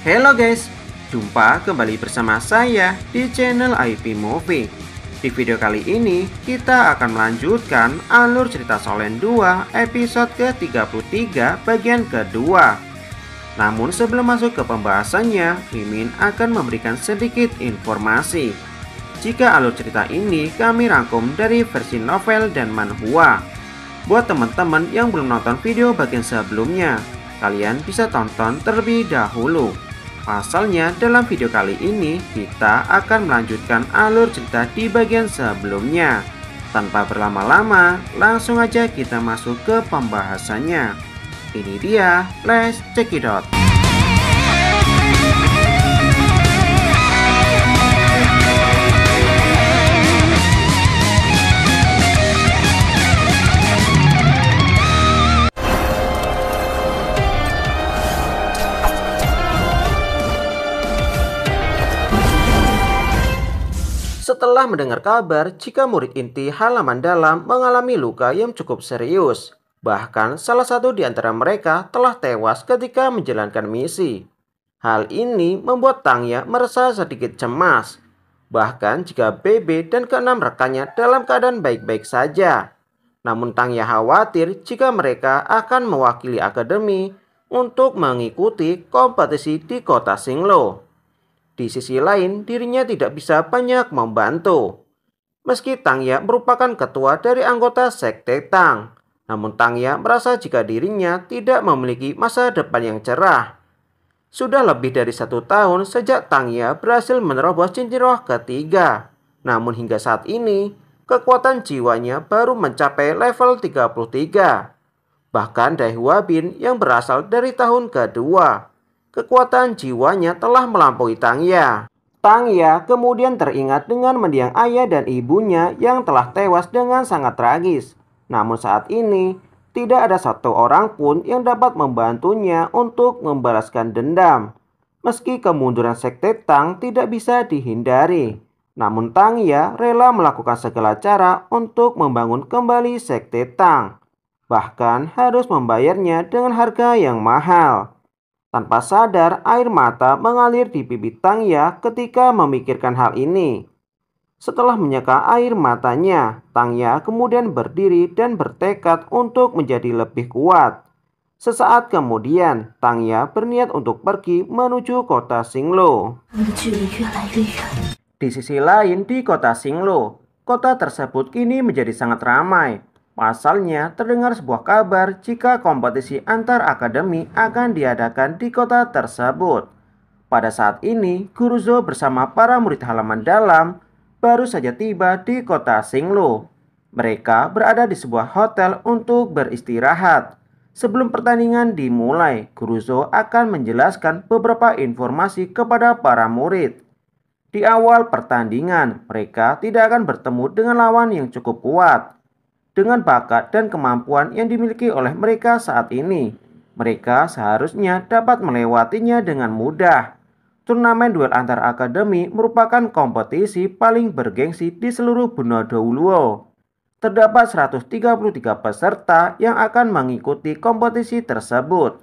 Halo guys, jumpa kembali bersama saya di channel IP Movie. Di video kali ini kita akan melanjutkan alur cerita Solen 2 episode ke-33 bagian kedua. Namun sebelum masuk ke pembahasannya, Mimin akan memberikan sedikit informasi. Jika alur cerita ini kami rangkum dari versi novel dan manhwa. Buat teman-teman yang belum nonton video bagian sebelumnya, kalian bisa tonton terlebih dahulu. Pasalnya dalam video kali ini kita akan melanjutkan alur cerita di bagian sebelumnya. Tanpa berlama-lama, langsung aja kita masuk ke pembahasannya. Ini dia, let's check it out. Setelah mendengar kabar jika murid inti halaman dalam mengalami luka yang cukup serius, bahkan salah satu di antara mereka telah tewas ketika menjalankan misi. Hal ini membuat Tangya merasa sedikit cemas, bahkan jika BB dan keenam rekannya dalam keadaan baik-baik saja. Namun Tangya khawatir jika mereka akan mewakili akademi untuk mengikuti kompetisi di kota Singlo. Di sisi lain, dirinya tidak bisa banyak membantu. Meski Tangya merupakan ketua dari anggota Sekte Tang, namun Tangya merasa jika dirinya tidak memiliki masa depan yang cerah. Sudah lebih dari 1 tahun sejak Tangya berhasil menerobos cincin roh ketiga. Namun hingga saat ini, kekuatan jiwanya baru mencapai level 33. Bahkan Dai Huabin yang berasal dari tahun kedua, kekuatan jiwanya telah melampaui Tangya. Tangya kemudian teringat dengan mendiang ayah dan ibunya yang telah tewas dengan sangat tragis. Namun saat ini, tidak ada satu orang pun yang dapat membantunya untuk membalaskan dendam. Meski kemunduran Sekte Tang tidak bisa dihindari, namun Tangya rela melakukan segala cara untuk membangun kembali Sekte Tang. Bahkan harus membayarnya dengan harga yang mahal. Tanpa sadar, air mata mengalir di bibir Tangya ketika memikirkan hal ini. Setelah menyeka air matanya, Tangya kemudian berdiri dan bertekad untuk menjadi lebih kuat. Sesaat kemudian, Tangya berniat untuk pergi menuju kota Singlo. Di sisi lain, di kota Singlo, kota tersebut kini menjadi sangat ramai. Pasalnya, terdengar sebuah kabar jika kompetisi antar akademi akan diadakan di kota tersebut. Pada saat ini, Guru Zhou bersama para murid halaman dalam baru saja tiba di kota Singlo. Mereka berada di sebuah hotel untuk beristirahat. Sebelum pertandingan dimulai, Guru Zhou akan menjelaskan beberapa informasi kepada para murid. Di awal pertandingan, mereka tidak akan bertemu dengan lawan yang cukup kuat. Dengan bakat dan kemampuan yang dimiliki oleh mereka saat ini, mereka seharusnya dapat melewatinya dengan mudah. Turnamen duel antar akademi merupakan kompetisi paling bergengsi di seluruh benua Douluo. Terdapat 133 peserta yang akan mengikuti kompetisi tersebut.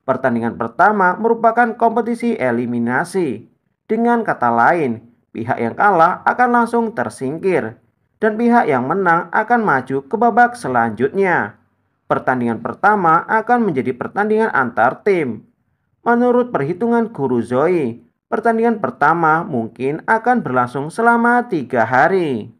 Pertandingan pertama merupakan kompetisi eliminasi. Dengan kata lain, pihak yang kalah akan langsung tersingkir, dan pihak yang menang akan maju ke babak selanjutnya. Pertandingan pertama akan menjadi pertandingan antar tim. Menurut perhitungan Guru Zhou, pertandingan pertama mungkin akan berlangsung selama 3 hari.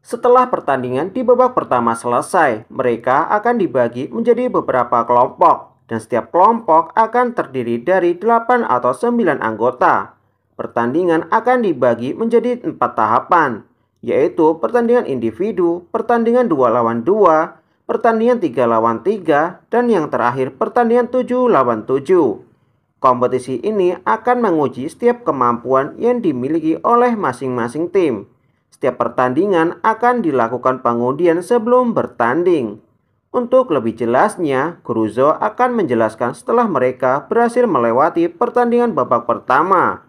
Setelah pertandingan di babak pertama selesai, mereka akan dibagi menjadi beberapa kelompok, dan setiap kelompok akan terdiri dari 8 atau 9 anggota. Pertandingan akan dibagi menjadi 4 tahapan, yaitu pertandingan individu, pertandingan 2 lawan 2, pertandingan 3 lawan 3, dan yang terakhir pertandingan 7 lawan 7. Kompetisi ini akan menguji setiap kemampuan yang dimiliki oleh masing-masing tim. Setiap pertandingan akan dilakukan pengundian sebelum bertanding. Untuk lebih jelasnya, Guru Zhou akan menjelaskan setelah mereka berhasil melewati pertandingan babak pertama.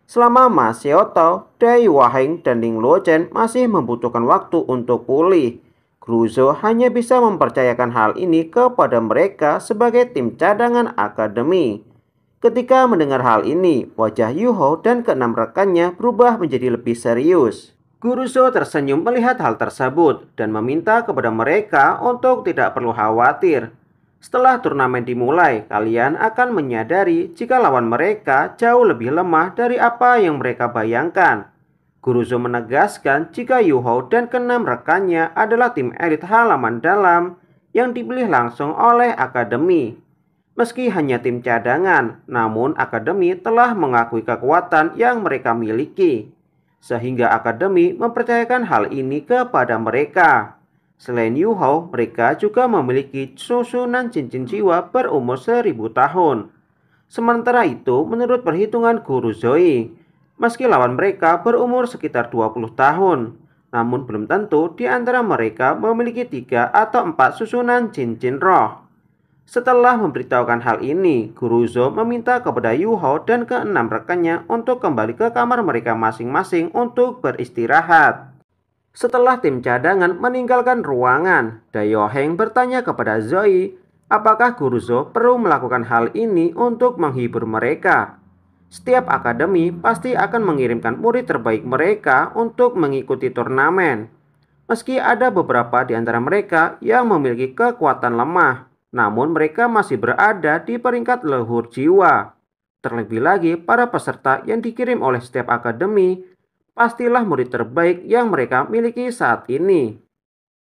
Selama Ma Xiaotao, Dai Waheng, dan Ling Luochen masih membutuhkan waktu untuk pulih, Guru Zhou hanya bisa mempercayakan hal ini kepada mereka sebagai tim cadangan akademi. Ketika mendengar hal ini, wajah Yuho dan keenam rekannya berubah menjadi lebih serius. Guru Zhou tersenyum melihat hal tersebut dan meminta kepada mereka untuk tidak perlu khawatir. Setelah turnamen dimulai, kalian akan menyadari jika lawan mereka jauh lebih lemah dari apa yang mereka bayangkan. Guru Zhou menegaskan jika Yuho dan keenam rekannya adalah tim elit halaman dalam yang dipilih langsung oleh akademi. Meski hanya tim cadangan, namun akademi telah mengakui kekuatan yang mereka miliki, sehingga akademi mempercayakan hal ini kepada mereka. Selain Yuho, mereka juga memiliki susunan cincin jiwa berumur 1000 tahun. Sementara itu, menurut perhitungan Guru Zoe, meski lawan mereka berumur sekitar 20 tahun, namun belum tentu di antara mereka memiliki 3 atau 4 susunan cincin roh. Setelah memberitahukan hal ini, Guru Zhou meminta kepada Yuho dan keenam rekannya untuk kembali ke kamar mereka masing-masing untuk beristirahat. Setelah tim cadangan meninggalkan ruangan, Dayo Heng bertanya kepada Zoe, apakah Guru Zhou perlu melakukan hal ini untuk menghibur mereka. Setiap akademi pasti akan mengirimkan murid terbaik mereka untuk mengikuti turnamen. Meski ada beberapa di antara mereka yang memiliki kekuatan lemah, namun mereka masih berada di peringkat luhur jiwa. Terlebih lagi, para peserta yang dikirim oleh setiap akademi pastilah murid terbaik yang mereka miliki saat ini.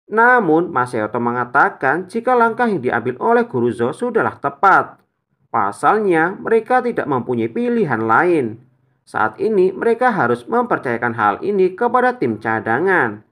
Namun, Masayoto mengatakan jika langkah yang diambil oleh Guru Zhou sudahlah tepat. Pasalnya, mereka tidak mempunyai pilihan lain. Saat ini, mereka harus mempercayakan hal ini kepada tim cadangan.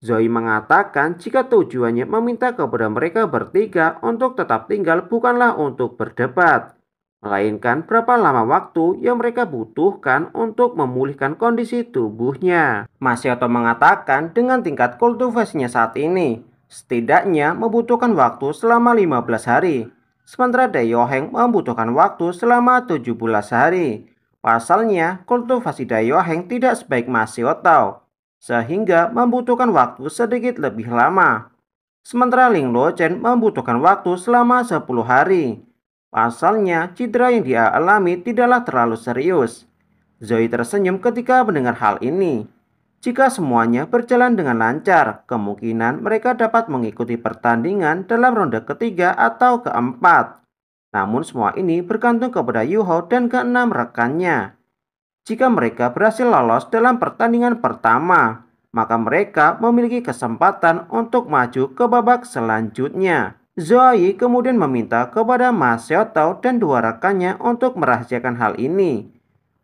Zoe mengatakan jika tujuannya meminta kepada mereka bertiga untuk tetap tinggal bukanlah untuk berdebat, melainkan berapa lama waktu yang mereka butuhkan untuk memulihkan kondisi tubuhnya. Masayoto mengatakan dengan tingkat kultivasinya saat ini, setidaknya membutuhkan waktu selama 15 hari, sementara Dayo Heng membutuhkan waktu selama 17 hari. Pasalnya, kultivasi Dayo Heng tidak sebaik Masayoto, sehingga membutuhkan waktu sedikit lebih lama. Sementara Ling Luochen membutuhkan waktu selama 10 hari. Pasalnya, cedera yang dia alami tidaklah terlalu serius. Zoe tersenyum ketika mendengar hal ini. Jika semuanya berjalan dengan lancar, kemungkinan mereka dapat mengikuti pertandingan dalam ronde ketiga atau keempat. Namun semua ini bergantung kepada Yuho dan keenam rekannya. Jika mereka berhasil lolos dalam pertandingan pertama, maka mereka memiliki kesempatan untuk maju ke babak selanjutnya. Zoe kemudian meminta kepada Masayoto dan dua rekannya untuk merahasiakan hal ini.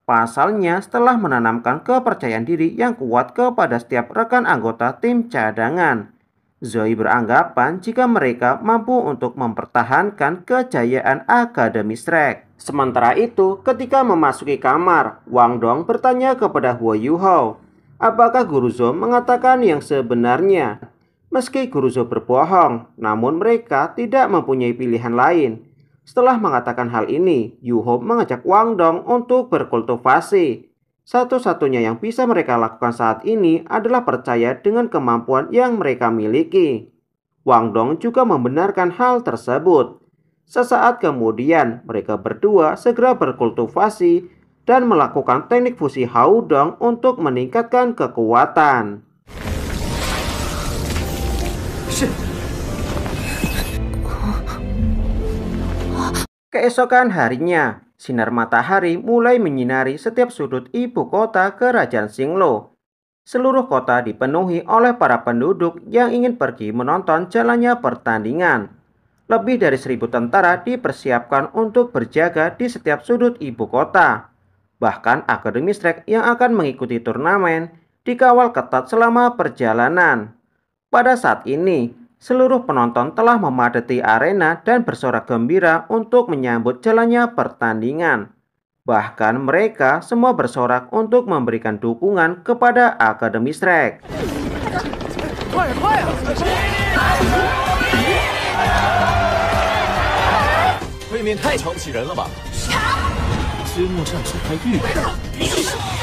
Pasalnya, setelah menanamkan kepercayaan diri yang kuat kepada setiap rekan anggota tim cadangan, Zoe beranggapan jika mereka mampu untuk mempertahankan kejayaan Akademi Shrek. Sementara itu, ketika memasuki kamar, Wang Dong bertanya kepada Huo Yuho, apakah Guru Zhou mengatakan yang sebenarnya? Meski Guru Zhou berbohong, namun mereka tidak mempunyai pilihan lain. Setelah mengatakan hal ini, Yuho mengajak Wang Dong untuk berkultivasi. Satu-satunya yang bisa mereka lakukan saat ini adalah percaya dengan kemampuan yang mereka miliki. Wang Dong juga membenarkan hal tersebut. Sesaat kemudian, mereka berdua segera berkultivasi dan melakukan teknik fusi Haudong untuk meningkatkan kekuatan. Keesokan harinya, sinar matahari mulai menyinari setiap sudut ibu kota kerajaan Xinglo. Seluruh kota dipenuhi oleh para penduduk yang ingin pergi menonton jalannya pertandingan. Lebih dari 1000 tentara dipersiapkan untuk berjaga di setiap sudut ibu kota. Bahkan Akademi Shrek yang akan mengikuti turnamen dikawal ketat selama perjalanan. Pada saat ini, seluruh penonton telah memadati arena dan bersorak gembira untuk menyambut jalannya pertandingan. Bahkan mereka semua bersorak untuk memberikan dukungan kepada Akademi Shrek. 未免太瞧不起人了吧？揭幕战只看预备。